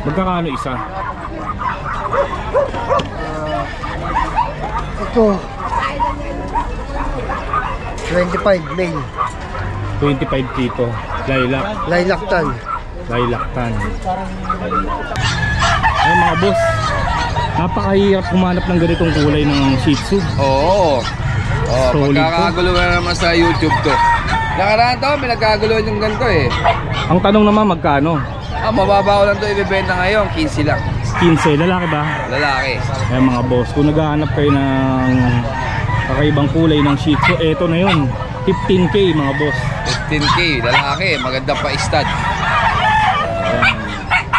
Magkakano isa? Ito 25 male. 25 tipo. Lilac. Lilac tan. Lilac tan. Ay mga boss, napakahirap kumanap ng ganitong kulay ng Shih Tzu. Oo. Oh, Solid magkakagulo na naman sa YouTube to. Nakaraan to, may nagkagulo yung ganito eh. Ang tanong naman magkano? Mababa ko lang to ibibenta ngayon, 15 lang. 15, lalaki ba? Lalaki. Ay mga boss, kung naghahanap kayo ng kakaibang kulay ng Shih Tzu, eto na yun, 15K mga boss. 15K, lalaki, maganda pa stud.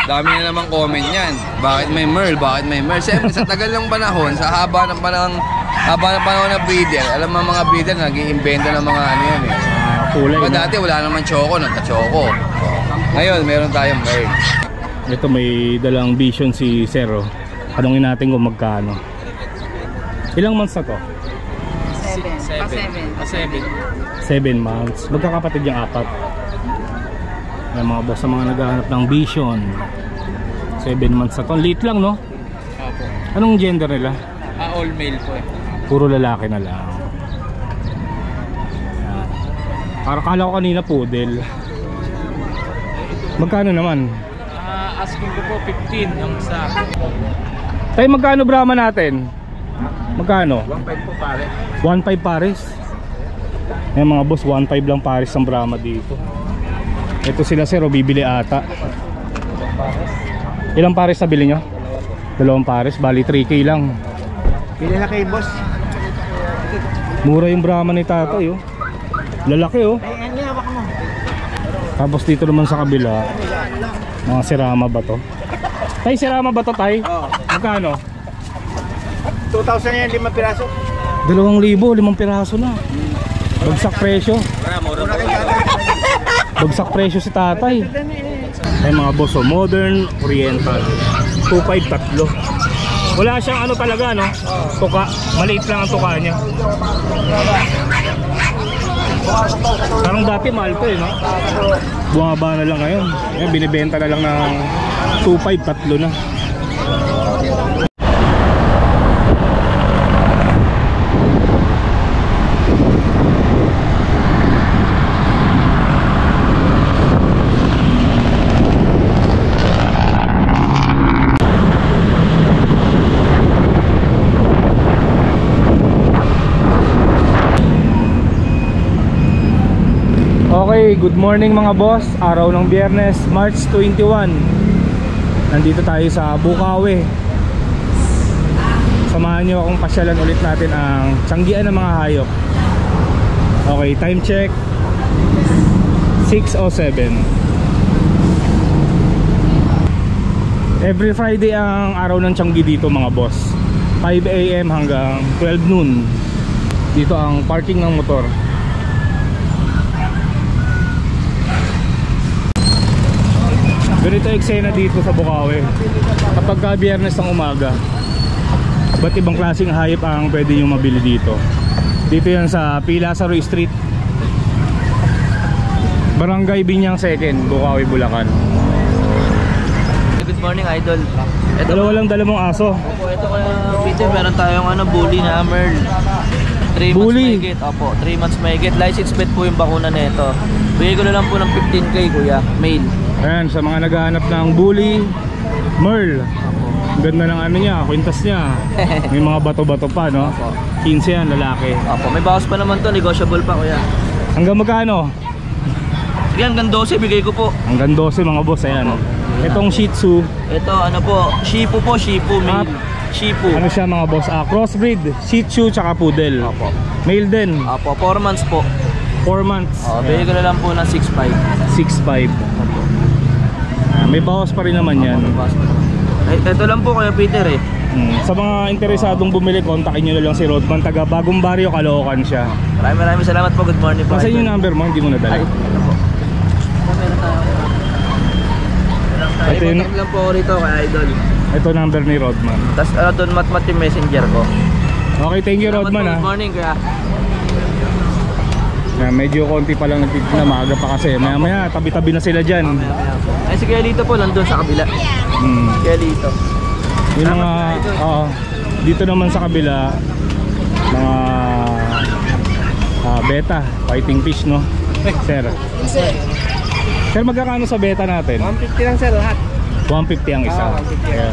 Dami na naman comment yan. Bakit may Merl? Bakit may Merl? Siyempre sa tagal ng panahon, sa haba ng panahon ng breeder, alam mo mga breeder nag-iimbento ng mga ano yan eh. Kulay Diba na. dati wala naman choco, nagka-choco. Ngayon meron tayong Merl. Ito may dalang vision si Zero. Tanungin natin kung magkano. Ilang months na to? 7 months. Magkakapatid yung apat. Ay mga boss, sa mga naghahanap ng vision, 7 months na to. Late lang no? Opo. Anong gender nila? All male po eh. Puro lalaki na lang. Yan. Para kala ko kanina poodle. Magkano naman? Asking ko po 15 yung isa. Tayo magkano Brahma natin? Magkano? 1.5 po pare. 1.5 pares. Ayan mga boss, 1.5 lang pares ang Brahma dito. Ito sila Zero, bibili ata. Ilang pares nabili nyo? 2 pares, bali 3K lang. Pili na kay boss. Mura yung Brahma ni Tatay oh. Lalaki oh. Tapos dito naman sa kabila, mga sirama ba to? Tay, sirama ba to tay? Oo. Magkano? 2,000 yan, 5 piraso. 2,000, 5 piraso na. Bagsak presyo. Bagsak presyo si Tatay. Ay mga boss, oh, modern oriental 2.5 tatlo. Wala siyang ano talaga no? Tuka, maliit lang ang tuka niya. Parang dati mahal to eh no? Bumaba na lang ngayon. Ayan, binibenta na lang ng 2.5 tatlo na. Okay, good morning mga boss. Araw ng Biyernes, March 21. Nandito tayo sa Bukawi. Samahan nyo akong pasyalan ulit natin ang tiyanggian ng mga hayop. Okay, time check 6:07. Every Friday ang araw ng tiyanggi dito mga boss, 5 AM hanggang 12 noon. Dito ang parking ng motor. Ganito eksena dito sa Bukawi kapag ka Biyernes ng umaga. Ba't ibang klaseng hayop ang pwede nyo mabili dito. Dito yan sa P. Lazaro Street, Barangay Binyang 2nd, Bukawi, Bulacan. Good morning idol. Ito Dalawa lang dala mong aso. po, ito kaya Peter, meron tayong bully na Merl. 3 months Bully? mahigit. Opo, 3 months mahigit. License plate po yung bakuna nito. Bigay ko na lang po ng 15K kuya, male. Ayan, sa mga naghahanap ng bully Merl. Ang ganda ng ano niya, kwintas niya. May mga bato-bato pa no. 15 yan, lalaki. Opo, may bawas pa naman to, negotiable pa kuya. Hanggang magkano? Sige, hanggang 12 bigay ko po. Hanggang 12 mga boss, ayan. Itong Shih Tzu, Ito ano po, Shipu po, Shipu male. Shipu. ano siya mga boss? Crossbreed, Shih Tzu tsaka Poodle. Opo. Male din, Opo, 4 months po. 4 months. Bigay ko na lang po ng 6.5. 6.5. May bawas pa rin naman yan. Ito lang po Kuya Peter eh. Sa mga interesadong bumili, kontakin nyo na lang si Rodman, taga Bagong Barrio, Caloocan siya. Maraming salamat po. Good morning po. Kasi yung number mo, hindi mo nadala. Ay, ito po. Meron tayo. Ito yun. I-contact lang po ako rito kay Idol. Ito number ni Rodman. Tapos doon mat yung messenger ko. Okay, thank you Salamat Rodman po. ha. Good morning kuya. Medyo konti pa lang nagtitin na, maaga pa kasi. Maya maya, tabi-tabi na sila dyan. Ay sige, dito po lang doon sa kabila. Kaya dito. Yung mga, dito naman sa kabila, mga beta, fighting fish, no? Sir. Sir, magkakano sa beta natin? 150 lang sir lahat. 150 ang isa. 150. Ayan.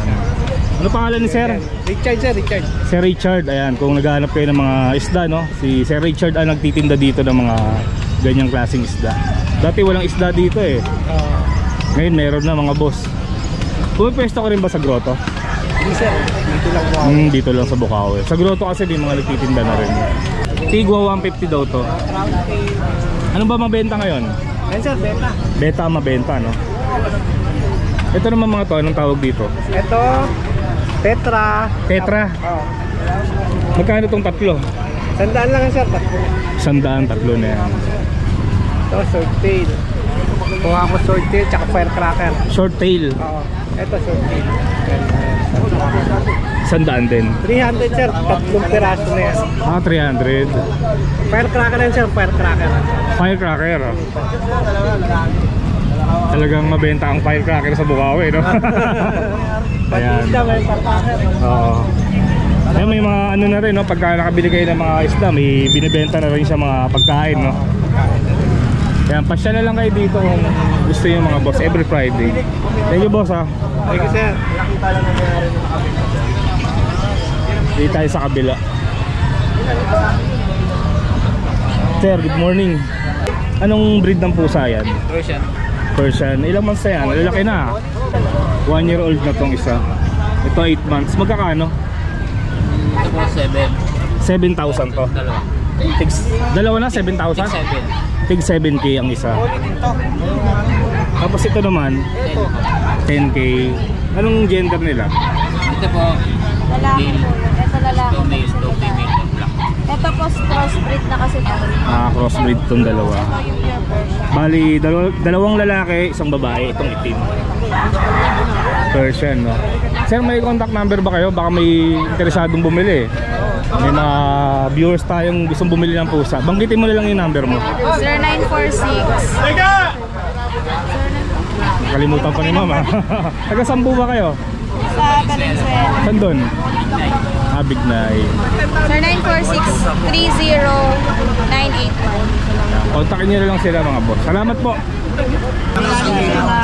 Ano pangalan ni Sir? Richard sir, Richard. Sir Richard, ayan, kung naghahanap kayo ng mga isda, no? Si Sir Richard ang nagtitinda dito ng mga ganyang klaseng isda. Dati walang isda dito eh. Ngayon meron na mga boss. Pumipwesto ko rin ba sa grotto? Hindi sir, dito lang po. Dito lang sa Bukawi. Sa grotto kasi di mga nagtitinda na rin. Tigwa 150 daw to. Ano ba mabenta ngayon? Ayan sir, beta. Beta ang mabenta, no? Ito naman mga to, anong tawag dito? Ito, tetra. Tetra. Oh. Magkano tong tatlo? Sandaan lang sir, tatlo. 100, tatlo na yan. Ito, swordtail. Kuha ko swordtail, tsaka firecracker. Short tail, Oo. Ito, swordtail. 100 din. 300 sir, tatlong piraso na yan. 300. Firecracker yan sir, firecracker. Firecracker. Talagang mabenta ang firecracker sa Bukawi, no? Ayan. Pati isda, may firecracker. Oo. Ayan, may mga ano na rin, no? Pagka nakabili kayo ng mga isda, may binibenta na rin siya mga pagkain, no? Ayan, pasya na lang kayo dito kung gusto nyo mga boss, every Friday. Thank you boss, ha. Thank you sir. Dito tayo sa kabila. Sir, good morning. Anong breed ng pusa yan? Persian. Persian. Ilang months na yan? Lalaki na. 1 year old na tong isa. Ito 8 months. Magkakano? Ito po 7. 7,000 to. Dalawa. Dalawa na? 7,000? 7. Tig 7K ang isa. Tapos ito naman 10K. Anong gender nila? Ito po. Lalaki po. Ito lalaki. Ito male, ito female, ito black. Ito po crossbreed na kasi po. Crossbreed tong dalawa. Ito yung pure Persian. Bali, dalawang lalaki, isang babae. Itong itim. Persian, no? Sir, may contact number ba kayo? Baka may interesadong bumili. May mga viewers tayong gustong bumili ng pusa. Banggitin mo na lang yung number mo. 0946. Kalimutan pa ni mama. Taga saan po ba kayo? Sa Valenzuela. Saan doon? Bignay. 0946-30-981. Kontakin nyo na lang sila mga boss. Salamat po.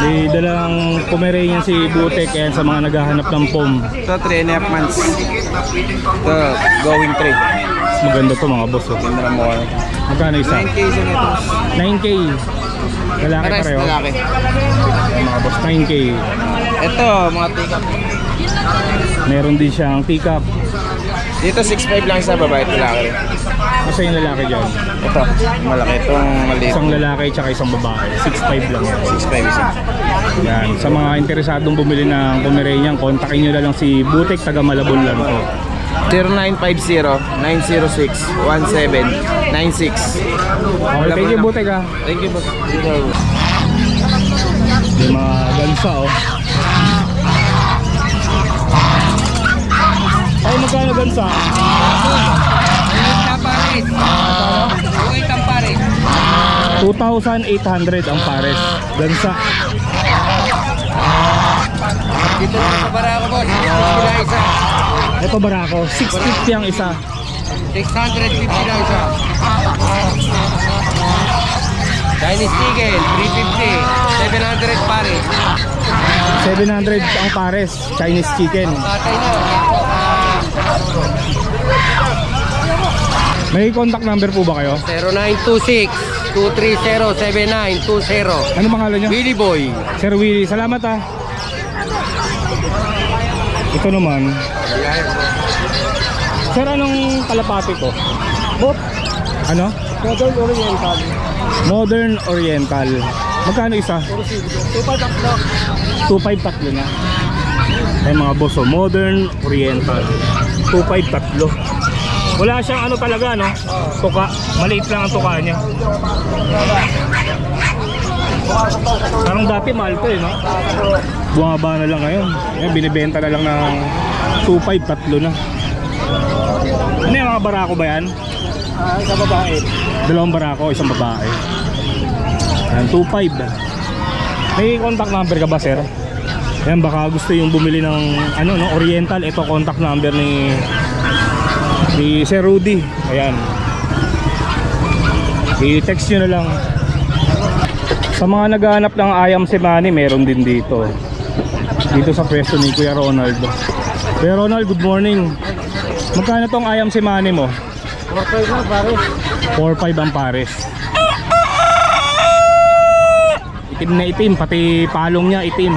May dalang Pomeranian si Butek. Ayan sa mga naghahanap ng pom. Ito, 3.5 months. Ito, going 3. Maganda to mga boss. Oh. Ganda mo. Magkano isa? 9K sa nito. 9K. Lalaki pareho. lalaki. Mga boss, 9K. Ito, mga take-up. Meron din siyang teacup. Dito, 6.5 lang sa babae at lalaki. Kasi yung lalaki dyan. Ito, malaki. Itong maliit. Isang lalaki tsaka isang babae. 6'5 lang yan. 6.5 isa. Yan. Sa mga interesadong bumili ng Pomeranian, kontakin nyo na lang si Butek, taga Malabon lang po. 0950-906-1796. Okay, thank you Butek ha. Thank you, boss. May mga gansa oh. Ay, magkano gansa? Uy, tamparin. 2,800 ang pares. Gansa. Dito sa Barako, boss. Sila isa. Ito barako, 650 ang isa. 650 na isa. Chinese Eagle, 350. 700 pare. 700 ang pares, Chinese chicken. Patay na. May contact number po ba kayo? 0926-230-7920. Ano pangalan niyo? Willy Boy. Sir Willie, salamat ha. Ito naman. Sir, anong kalapati to? Bot, Ano? Modern Oriental. Modern Oriental. Magkano isa? 2.5 tatlo na. Ay mga boss, oh, Modern Oriental. 2.5 tatlo. Wala siyang ano talaga, no? Tuka. Maliit lang ang tuka niya. Parang dati mahal to eh, no? Bumaba na lang ngayon. Ayan, binibenta na lang ng 2.5 tatlo na. Ano yung mga barako ba yan? Sa babae. Dalawang barako, isang babae. Ayan, 2.5. May contact number ka ba, sir? Ayan, baka gusto yung bumili ng ano, no, Oriental. Ito contact number ni Sir Rudy. Ayan, i-text nyo na lang. Sa mga naghahanap ng ayam semani, meron din dito sa pwesto ni Kuya Ronald. Kuya Ronald, good morning. Magkano tong ayam semani mo? 4.5 na pare. 4.5 ang pares. Itim na itim, pati palong niya itim.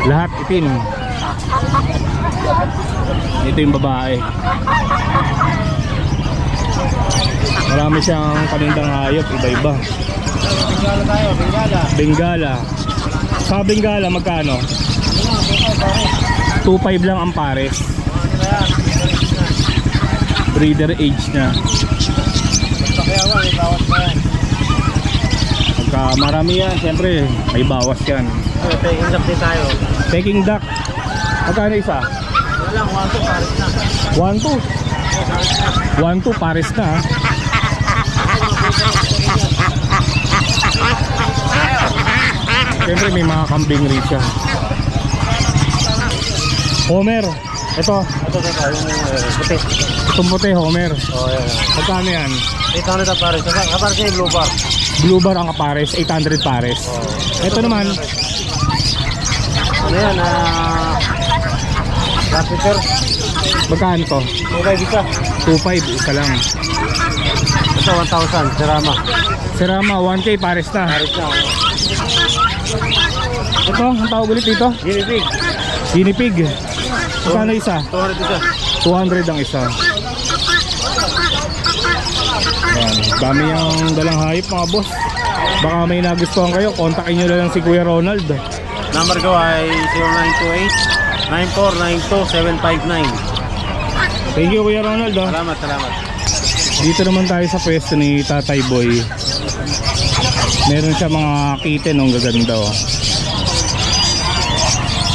Lahat itim. Ito yung babae. Marami siyang panindang hayop, iba-iba. Bengala tayo, Bengala. Bengala. Sa Bengala magkano? 2.5 lang ang pares. Breeder age na. Pakiyawan, may bawas pa yan. Pagka marami yan, siyempre may bawas yan. Ito, inject din tayo. Peking duck, magkano isa? Wala lang, 1 to pares na. 1-2 pares na ha? Siyempre may mga kambing rin siya. Homer, ito Ito, yung puti. itong puti, Homer. Oh, yan. Magkano yan? 800 ang pares. Kapares niya yung blue bar. Blue bar ang kapares, 800 pares. Ito naman, Ano yan, Rapiter. magkano to? Okay, bisa. 2.5, isa lang. Ito, 1,000. Serama. Serama, 1K pares na. Pares na. Ito, ang tawag ulit dito? Guinea pig. Guinea pig. Magkano isa? 200 isa. 200 ang isa. Ayan, dami yung dalang hayop mga boss. Baka may nagustuhan kayo, kontakin nyo lang si Kuya Ronald. Number ko ay 0928-9492-759. Thank you Kuya Ronald. Salamat, salamat. Dito naman tayo sa pwesto ni Tatay Boy. Meron siya mga kitten, ang gaganda oh.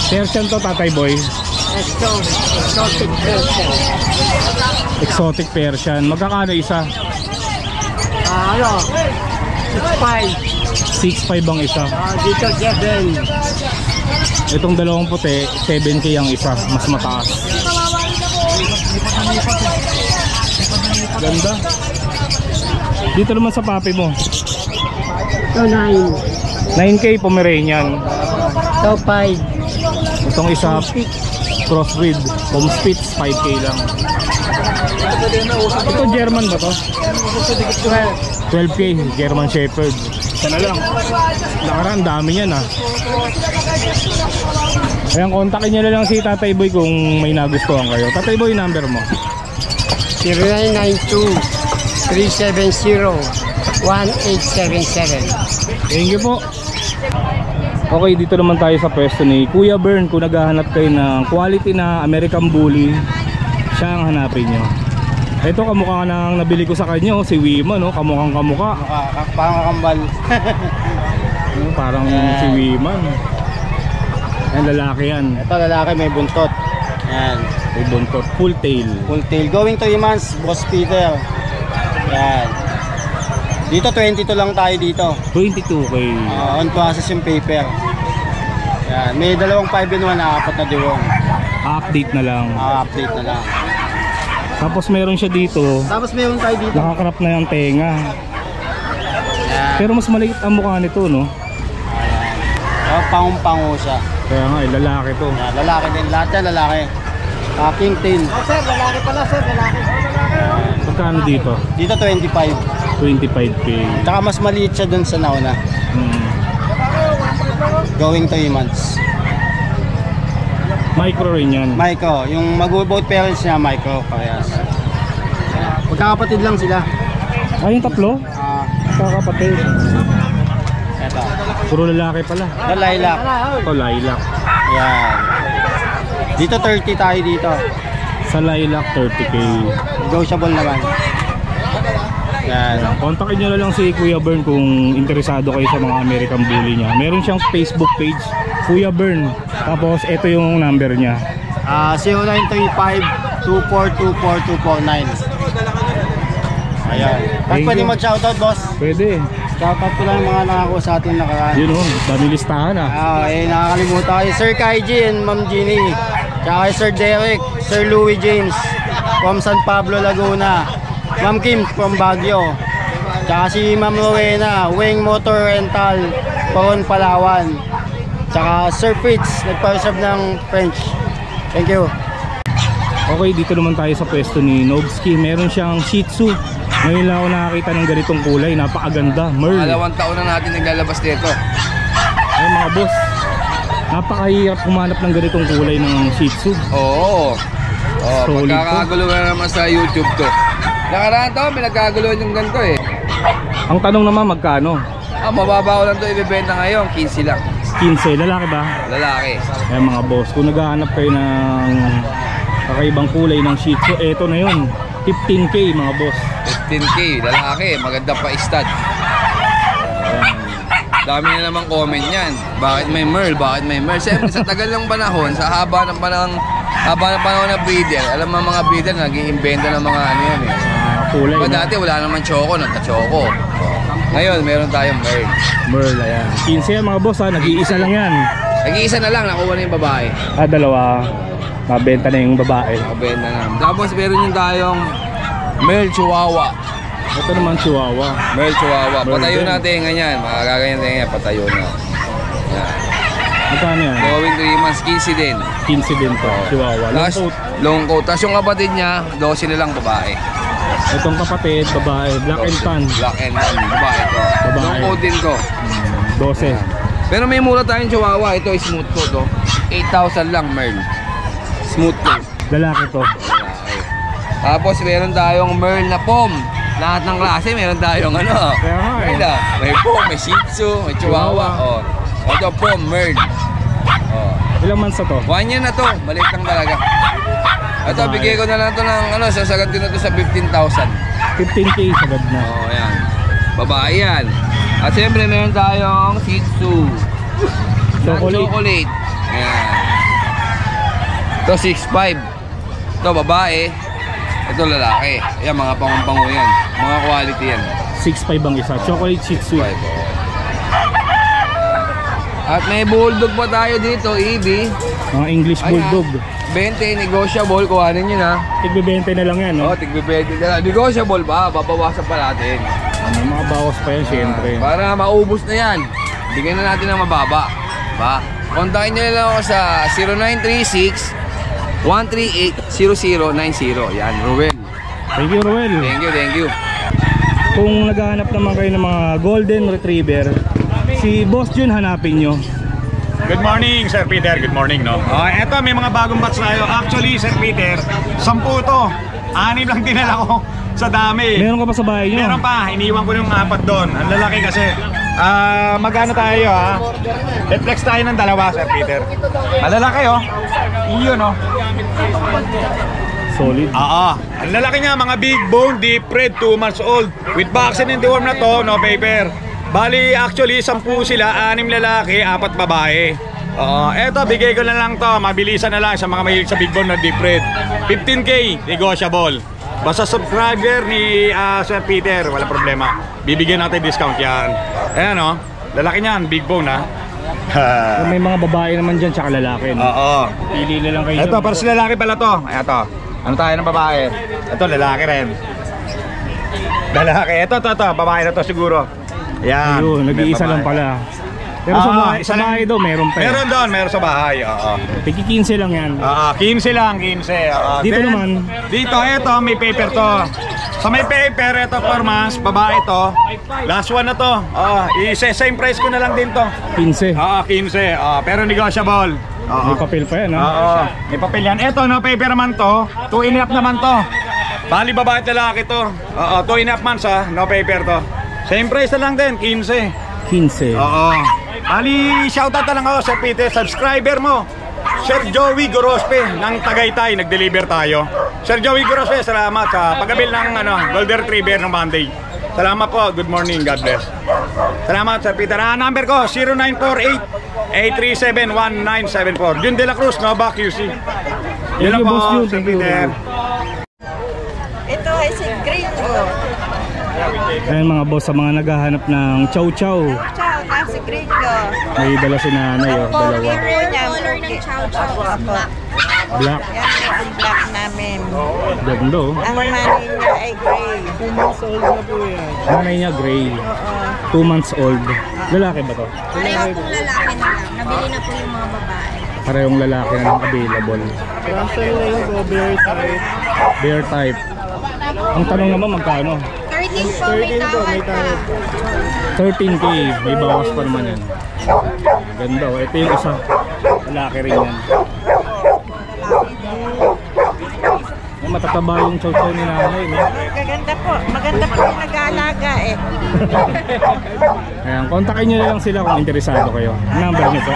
Persian to Tatay Boy. Exotic Persian. Exotic Persian. Magkakano isa? Ano? 6.5. 6.5 ang isa. Dito 7. Itong dalawang puti, 7K ang isa. Mas mataas. Ganda. Dito naman sa papi mo. Ito 9. 9K Pomeranian. Ito 5. Itong isa crossbreed, home Spitz, 5K lang. Ito German ba to? 12K, German Shepherd. Isa na lang. Nakaraan, dami yan ah. Ayan, kontakin nyo na lang si Tatay Boy kung may nagustuhan kayo. Tatay Boy, number mo. 0992-370-1877. Thank you po. Okay, dito naman tayo sa pwesto ni Kuya Bern. Kung naghahanap kayo ng quality na American Bully, siya ang hanapin nyo. Ito kamukha nang nabili ko sa kanya, si Wima, no? Kamukhang kamukha. Pangakambal. Parang si Wima. Yan, lalaki yan. Ito lalaki may buntot. Yan. May buntot, full tail. Full tail. Going to Imans, Boss Peter. Yan. Dito 22 lang tayo dito. 22K. On process yung paper. Yan. May dalawang 5-in-1 na 4 na diwang. Update na lang. Update na lang. Tapos meron siya dito, Tapos mayroon tayo dito. nakakrap na yung tenga. Yan. Pero mas maliit ang mukha nito, no? Pangong-pango siya. Kaya nga, lalaki to. Yan. Lalaki din. Lahat yan lalaki. King tail. Sir, lalaki pala sir. Lalaki. Magkano dito? Dito 25. 25K. Tsaka mas maliit siya dun sa nauna. Going to Imans. Micro rin yan. Micro, yung mag-both parents niya, micro, parehas. Magkakapatid lang sila. Ay, yung tatlo? Kakapatid. Eto. Puro lalaki pala. Ito, lilac. Ito, lilac. Yan. Dito 30 tayo dito. Sa lilac, 30K. Negotiable naman. Yan. Kontakin nyo na lang si Kuya Bern kung interesado kayo sa mga American Bully niya. Meron siyang Facebook page, Kuya Bern. Tapos, ito yung number niya. 0935-2424-249. Ayan. Thank Pwede you. mag-shoutout, boss? Pwede. Shoutout ko lang yung mga nakakuha sa atin nakaraan. Yun oh, dami listahan ah. Nakakalimutan kay Sir Kaiji and Ma'am Jeannie. Tsaka kay Sir Derek, Sir Louis James from San Pablo, Laguna. Ma'am Kim from Baguio. Tsaka si Ma'am Rowena, Weng Motor Rental, Coron, Palawan. Tsaka Sir Fritz, nagpa-reserve ng French. Thank you. Okay, dito naman tayo sa pwesto ni Nobski. Meron siyang Shih Tzu. Ngayon lang ako nakakita ng ganitong kulay. Napakaganda. Merl. 2 taon na natin naglalabas dito. Ay mga boss, napakahirap kumanap ng ganitong kulay ng Shih Tzu. Oo. Solid Pagkakagulo na naman sa YouTube to. Nakaraan taon, pinagkaguluhan yung ganito eh. Ang tanong naman magkano? Mababa ko lang to ibibenta ngayon, 15 lang. 15, lalaki ba? Lalaki. Ay mga boss, kung naghahanap kayo ng kakaibang kulay ng Shih Tzu, eto na yun, 15K mga boss. 15K, lalaki, maganda pa stud. Dami na naman comment yan. Bakit may Merl? Bakit may Merl? Siyempre sa tagal ng panahon, sa haba ng panahon ng breeder, alam mo mga breeder nag-iimbento ng mga ano yan eh. Kulay Diba na. dati wala naman choco, nagka-choco. Ngayon meron tayong Merl. Merl, ayan. 15 yan mga boss ha, nag-iisa lang yan. Nag-iisa na lang, nakuha na yung babae. Dalawa, mabenta na yung babae. Nakabenta na. Tapos meron yung tayong Merl Chihuahua. Ito naman Chihuahua. Merl Chihuahua. Merl Patayo din. natin ganyan. Makakaganyan tayo yan, patayo na. Yan. Magkano yan? Going 3 months, 15 din. 15 din to, Chihuahua. Long Tapos, coat. long coat. Tapos yung kapatid niya, 12 na lang babae. Itong kapatid, babae, black and tan. Black and tan, babae to. Babae. Long coat din to. 12. Pero may mura tayong Chihuahua. Ito is smooth coat to. 8,000 lang, Merl. Smooth coat. Lalaki to. Lalaki. Tapos meron tayong Merl na Pom. Lahat ng klase meron tayong ano. Kaya nga eh. Ayun, may Pom, may Shih Tzu, may Chihuahua. Oh. Ito Pom, Merl. Oh. Ilang months na to? 1 year na to, maliit lang talaga. Ito, Babae. bigay ko na lang to ng ano, sasagat ko na to sa 15,000. 15K sagad na. Oh, ayan. Babae yan. At siyempre meron tayong Shih Tzu. Chocolate. Chocolate. Ayan. Ito 6'5". Ito babae. Ito lalaki. Ayan, mga pango yan. Mga quality yan. 6'5 ang isa. Chocolate Shih Tzu. 6'5". At may bulldog pa tayo dito, EB. Mga English Bulldog. 20, negotiable. Kuhanin nyo na. Tigbe-20 na lang yan, no? Oh, tigbe-20 na. Negotiable ba? Babawasan pa natin. Ano, mga bawas pa yan, syempre. Para maubos na yan. Bigyan na natin ng mababa. Ba? Kontakin nyo lang ako sa 0936-138-0090. Yan, Ruel. Thank you, Roel. Thank you. Kung naghahanap naman kayo ng mga Golden Retriever, si Boss Jun hanapin nyo. Good morning, Sir Peter. Good morning, no? Eto, may mga bagong batch tayo. Actually, Sir Peter, 10 to. 6 lang dinala ko sa dami. Meron ka pa sa bahay nyo? Meron pa. Iniwan ko yung 4 doon. Ang lalaki kasi. Magano tayo, ha? Reflex tayo ng 2, Sir Peter. Malalaki, oh. Iyon, oh. Solid. Ang lalaki niya, mga big bone, deep red, 2 months old. With vaccine and deworm na to, no paper. Bali, actually, 10 sila, 6 lalaki, 4 babae. Eto, bigay ko na lang to, mabilisan na lang sa mga mahilig sa big bone na deep red. 15K, negotiable. Basta subscriber ni Sir Peter, wala problema. Bibigyan natin discount yan. Ayan, oh. Lalaki niyan, big bone, ha. Kung may mga babae naman dyan, tsaka lalaki. No? Pili na lang kayo. Eto, para sa lalaki pala to. Eto, ano tayo ng babae? Eto, lalaki rin. Lalaki, eto, babae na to siguro. Yan. Ayun, nag-iisa lang pala. Pero sa bahay daw, meron pa. Meron doon, meron sa bahay. Tiki 15 lang yan. 15 lang, 15. Dito Then, naman. Dito, eto, may paper to. Sa may paper, eto, permas, babae to. Last one na to. Same price ko na lang din to. 15. 15. Pero negotiable. May papel pa yan, ha? May papel yan. Eto, no, paper naman to. 2.5 naman to. Bali, babae at lalaki to. 2.5 months, no paper to. Same price na lang din, 15. 15. Bali, shoutout na lang ako, Sir Peter, subscriber mo. Sir Joey Gorospe ng Tagaytay, nag-deliver tayo. Sir Joey Gorospe, salamat sa pag-abil ng Golden Retriever ng Monday. Salamat po, good morning, God bless. Salamat, Sir Peter. Number ko, 0948-837-1974. Jun De La Cruz, Nova QC. Yun lang po, Sir Peter. Ito ay si Green. Ayun mga boss, sa mga naghahanap ng chow chow. Ciao, nasi gringo. May dala si nanay oh, dalawa. Color ng chow chow is black. Black. Yan po ang black namin. Ganda oh. Ang nanay niya ay gray. Nanay niya gray. 2 months old. Lalaki ba to? Pareho pong lalaki na lang. Nabili na po yung mga babae. Parehong lalaki na lang available. Bear type. Ang tanong naman magkano? 13 po, may tawad pa. 13k. May bawas pa naman yan. Ganda oh. Ito yung isa. Lalaki rin yan. Ay, matataba yung chow chow ni nanay. No? Maganda po. Maganda po yung nag-aalaga eh. Ayan, kontakin nyo na lang sila kung interesado kayo. Number nyo po.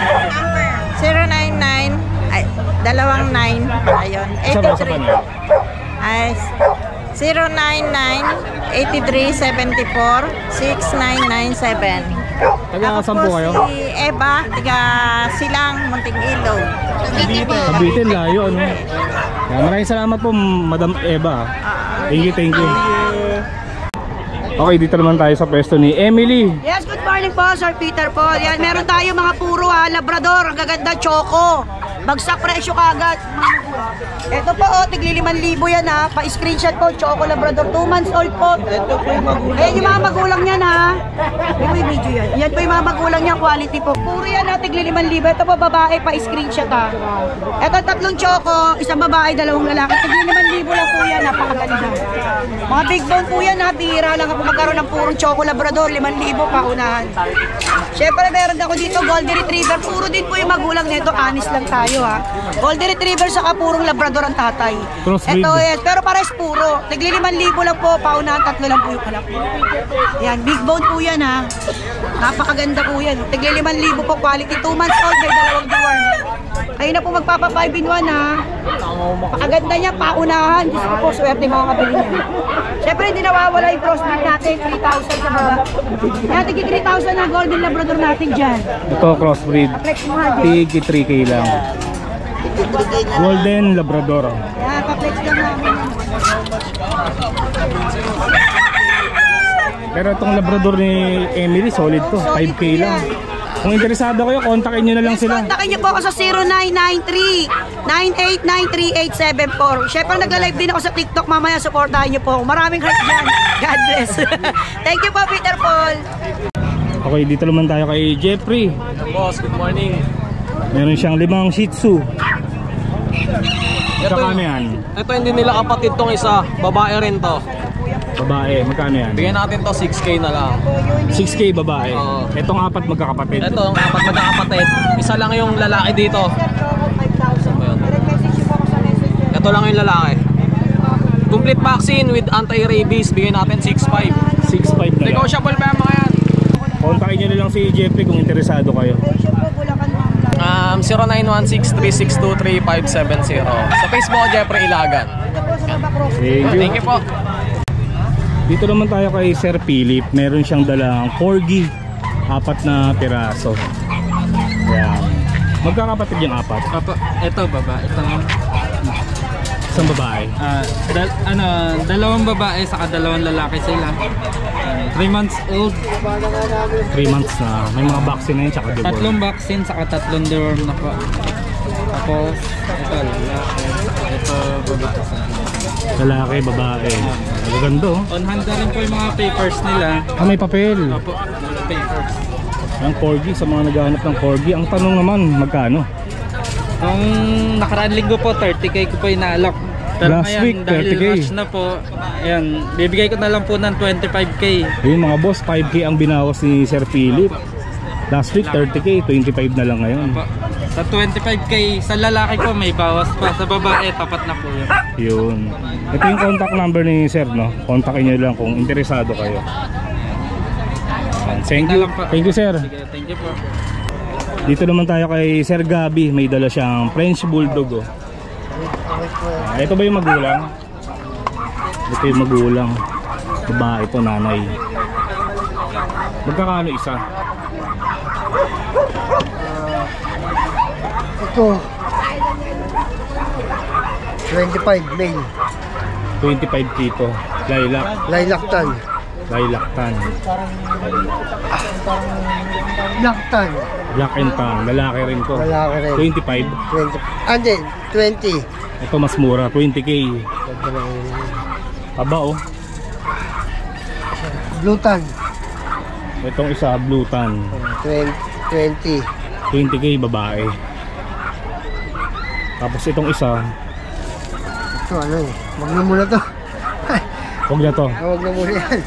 099 ay 29 ayun Isa ba sa 83 panyo? ay 099-8374-6997. Taga saan po kayo? Si Eva, taga Silang, Munting Ilog. Kabitin, layo ano. Ayan, maraming salamat po Madam Eva. Thank you, thank you. Okay, dito naman tayo sa pwesto ni Emily. Yes, good morning po, Sir Peter po. Yan, meron tayo mga puro Labrador, ang gaganda, choco. Bagsak presyo kagad. Ito po, tigli 5,000 yan ha. Pa-screenshot po, choco Labrador, 2 months old po. Ito po yung magulang. Yung mga magulang yan ha. Ito yung video yan. Yan po yung mga magulang niya, quality po. Puro yan ha, tigli 5,000. Ito po babae, pa-screenshot ha. Ito 3 choco, isang babae, 2 lalaki. Tigli 5,000 lang po yan, napakaganda. Mga big bone po yan ha, bihira lang ako magkaroon ng purong choco Labrador, 5,000 paunahan. Siyempre meron ako dito Golden Retriever, puro din po yung magulang nito, honest lang tayo ha. Golden Retriever saka purong Labrador ang tatay. Crossbreed. Ito yes, pero pares puro. Tigli 5,000 lang po, paunahan 3 lang po yung anak. Yan, big bone po yan ha. Napakaganda po yan. Tigli 5,000 po, quality 2 months old, may 2 deworm. Kayo na po magpapa 5 in 1 ha. Pakaganda niya, paunahan. Diyos ko po, swerte mga kabili niya. Siyempre hindi nawawala yung crossbreed natin, 3,000 sa baba. Yan, tigi 3,000 na Golden Labrador natin dyan. Ito crossbreed. Flex mo nga dyan. Tigi 3k lang. Golden Labrador. Yan, pa-flex lang namin. Pero itong Labrador ni Emily, solid to. 5k lang. Kung interesado kayo, kontakin nyo na lang sila. Kontakin niyo po ako sa 0993-9893874. Siyempre nagla-live din ako sa TikTok. Mamaya supportahan niyo po. Maraming heart dyan. God bless. Thank you po, Peter Paul. Okay, dito naman tayo kay Jeffrey. Boss, good morning. Meron siyang 5 Shih Tzu. Saka ano yan? Ito hindi nila kapatid tong isa. Babae rin to. Babae, magkano yan? Bigyan natin to 6K na lang. 6k babae. Oo. Itong 4 magkakapatid. Ito, ang 4 magkakapatid. Isa lang yung lalaki dito. Ito lang yung lalaki. Complete vaccine with anti-rabies. Bigyan natin 6.5. 6.5 na lang. Negotiable pa yung mga yan. Kontakin nyo na lang si Jeffrey kung interesado kayo. 0916-362-3570. Sa Facebook, Jeffrey Ilagan. Thank you. Thank you po. Dito naman tayo kay Sir Philip. Meron siyang dalang corgi. 4 na piraso. Ayan. Magkakapatid yung 4. Ito baba, ito Isang babae. dalawang babae saka 2 lalaki sila. 3 months old, 3 months na. May mga vaccine na yun tsaka deworm. 3 vaccine saka 3 deworm na po. Tapos ito lalaki, ito babae sa Lalaki, babae. Maganda oh. on hand na rin po yung mga papers nila. May papel. Opo, papers. Ang corgi, sa mga naghahanap ng corgi. Ang tanong naman, magkano? Nung nakaraan linggo po, 30K ko po inaalok. Pero Last ngayon, week, dahil 30K. rush na po, ayan, bibigay ko na lang po ng 25K. Yung mga boss, 5k ang binawas ni Sir Philip. Last week, 30k, 25 na lang ngayon. Opo. Sa 25K, sa lalaki ko may bawas pa. Sa babae, tapat na po yun. Yun. Ito yung contact number ni Sir, no? Kontakin nyo lang kung interesado kayo. Thank you. Thank you, Sir. Sige, thank you po. Dito naman tayo kay Sir Gabi. May dala siyang French Bulldog, oh. Ito ba yung magulang? Ito yung magulang. Babae ito, nanay. Magkakano isa? Ito. 25 male. 25 kito. Lilac. Lilac tan. Lilac tan. Black tan. Black and tan. Lalaki rin to. Lalaki rin. 25. 20. Ande, 20. Ito mas mura, 20k. Aba oh. Blue tan. Itong isa, blue tan. 20. 20k babae. Tapos itong isa, Ito ano eh. Wag na muna to. huwag na to. Wag na muna yan.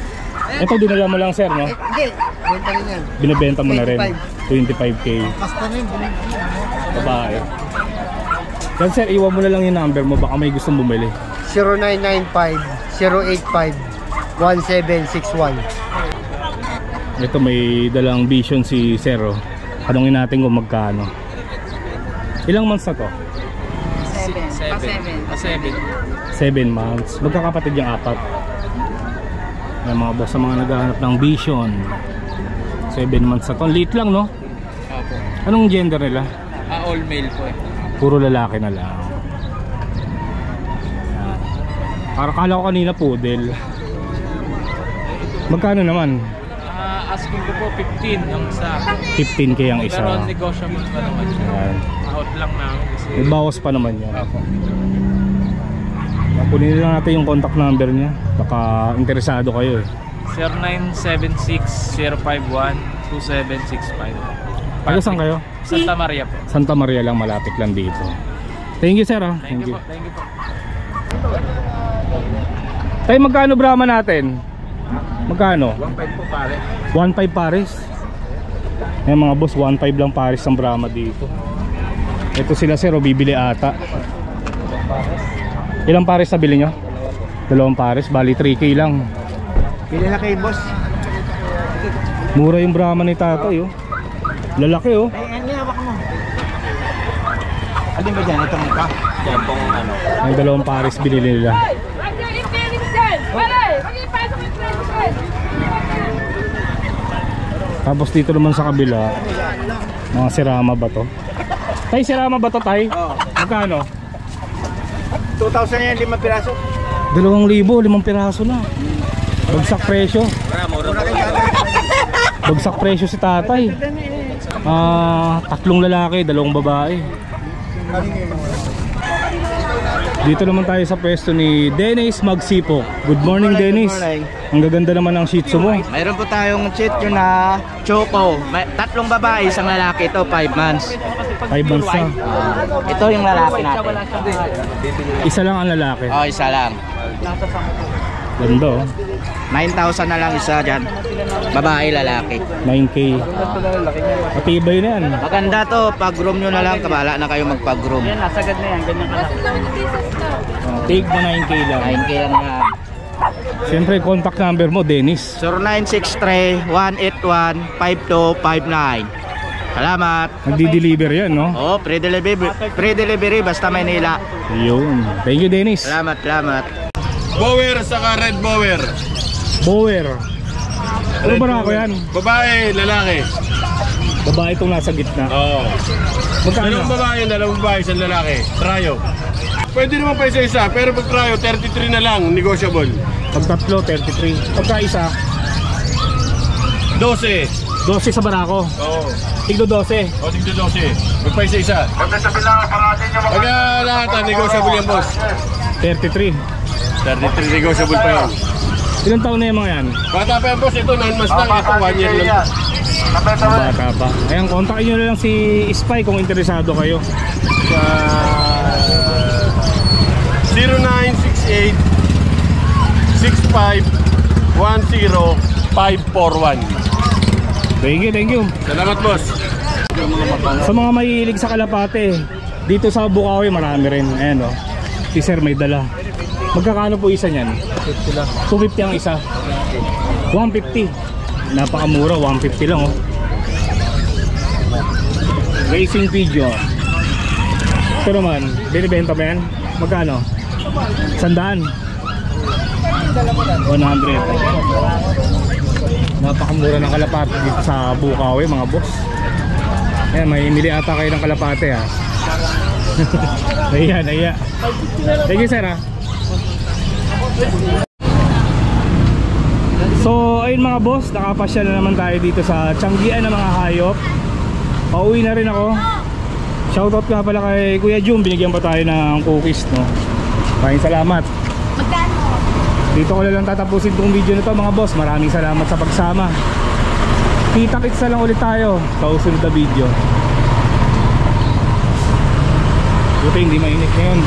Ito dinala mo lang sir, no? Hindi. Benta rin yan. Binibenta mo na rin. 25k. Basta rin. Babae. Yan sir, iwan mo na lang yung number mo. Baka may gustong bumili. 0995-085-1761. Ito may dalang vision si Zero. Tanungin natin kung magkano. Ilang months na to? 7 months. Magkakapatid yung 4. Yung mga boss sa mga naghahanap ng vision. 7 months na to. Late lang, no? Opo. Anong gender nila? All male po eh. Puro lalaki na lang. Yan. Parang kala ko kanina poodle. Magkano naman? Asking ko po 15 ang isa. 15k ang isa. Pero negotiable pa naman siya. Yan. Out lang na kasi. May bawas pa naman yan. Opo. Kunin lang natin yung contact number niya. Baka interesado kayo eh. 0976-051-2765. Taga saan kayo? Santa Maria po. Santa Maria lang, malapit lang dito. Thank you sir. Thank you po. Thank you po. Tayo magkano Brahma natin? Magkano? 1.5 po pare. 1.5 pares. Ayan mga boss, 1.5 lang pares ang Brahma dito. Ito sila sir, bibili ata. Ilang pares nabili nyo? 2 pares, bali 3k lang. Pili na kay boss. Mura yung Brahma ni tatay oh. Lalaki oh. Ay, ano hawak mo? Alin ba dyan? Itong ito? Yan pong ano. Ang 2 pares binili nila. Tapos dito naman sa kabila, mga sirama ba to? Tay, sirama ba to tay? Oo. Magkano? 2,000 yan, 5 piraso. 2,000, 5 piraso na. Bagsak presyo. Bagsak presyo si tatay. 3 lalaki, 2 babae. Dito naman tayo sa pwesto ni Dennis Magsipok. Good morning Dennis. Ang gaganda naman ng shih tzu mo. Mayroon po tayong shih tzu na Choco. 3 babae, 1 lalaki. Ito 5 months. 5 months na. Ito yung lalaki natin. Isa lang ang lalaki. Oh, isa lang. Ganda oh. 9,000 na lang isa dyan. Babae, lalaki. 9k. Matibay na yan. Maganda to. Pag-groom nyo na lang. Kabala na kayo magpag-groom. Yan, nasagad na yan. Ganyan ka lang. Take na 9k lang. 9K lang yan. Siyempre contact number mo Dennis. 0963-181-5259. Salamat. Nagdi-deliver yan no? Oh, pre-delivery basta Maynila. Yun. Thank you Dennis. Salamat, salamat. Bower saka red bower. Bower. Ano ba ako yan? Babae, lalaki. Babae itong nasa gitna. Oo. Magkano? Dalawang babae, 1 lalaki. Tryo. Pwede naman pa isa-isa, pero pag tryo, 33 na lang, negotiable. Pag tatlo, 33. Pagka isa, 12. 12 sa barako. Oo. Tigdo 12. O, tigdo 12. Pag pa isa-isa. Pag lahat, negotiable yan, boss. 33. 33 negotiable pa yan. Ilang taon na yung mga yan? Bata pa yan, boss. Ito, 9 months lang. Ito, 1 year lang. Bata pa. Ayan, kontakin nyo na lang si Spy kung interesado kayo. 0968 65 10 541. Thank you. Salamat, boss. Sa mga mahilig sa kalapate, dito sa Bukawi marami rin. Ayan o. Si Sir may dala. Magkakano po isa niyan? 250 ang isa. 150. Napakamura, 150 lang oh. Racing Pigeon. Ito naman, binibenta ba yan? Magkano? 100. 100. Napakamura ng kalapate dito sa Bukawi mga boss. Ayan, may mili ata kayo ng kalapate ha. Naiya. Thank you sir ha. So ayun mga boss, nakapasyal na naman tayo dito sa Tianggian ng mga hayop. Pauwi na rin ako. Shoutout nga pala kay Kuya Jum, binigyan pa tayo ng cookies, no? Maraming salamat. Magkano? Dito ko na lang tatapusin itong video na to mga boss. Maraming salamat sa pagsama. Kita-kits na lang ulit tayo sa susunod na video. Buti hindi mainit ngayon.